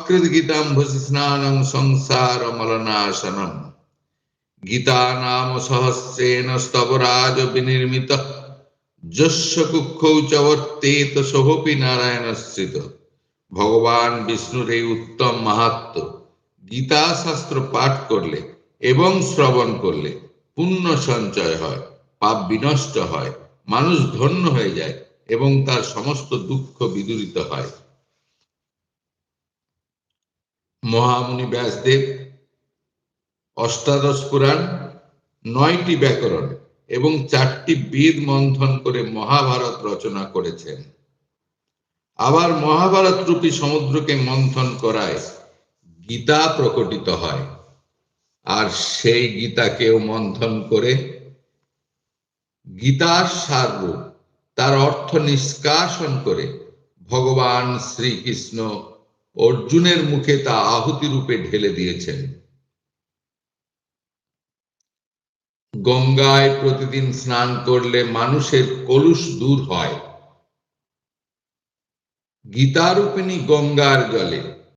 সমকৃত গীতাম্ভসি স্নানং সংসার মলনাশনম গীতা নাম সহস্রেণ স্তবরাজ বিনির্মিত যস্য কুক্ষৌ চ বর্তেত সোহপি নারায়ণশ্রিত। ভগবান বিষ্ণুর এই উত্তম মাহাত্ম্য গীতা শাস্ত্র পাঠ করলে এবং শ্রবণ করলে পুণ্য সঞ্চয় হয়, পাপ বিনষ্ট হয়, মানুষ ধন্য হয়ে যায় এবং তার সমস্ত দুঃখ বিদূরিত হয়। মহামুনি ব্যাসদেব অষ্টাদশ পুরাণ, 9টি ব্যাকরণ এবং 4টি বেদ মন্থন করে মহাভারত রচনা করেছেন। আবার মহাভারত রূপী সমুদ্রকে মন্থন করায় গীতা প্রকটিত হয়, আর সেই গীতাকেও মন্থন করে গীতার সাররূপ, তার অর্থ নিষ্কাশন করে ভগবান শ্রীকৃষ্ণ অর্জুনের মুখে তা আহুতি রূপে ঢেলে দিয়েছেন। গঙ্গায় প্রতিদিন স্নান করলে মানুষের কলুষ দূর হয়। গীতারূপিণী গঙ্গার জলে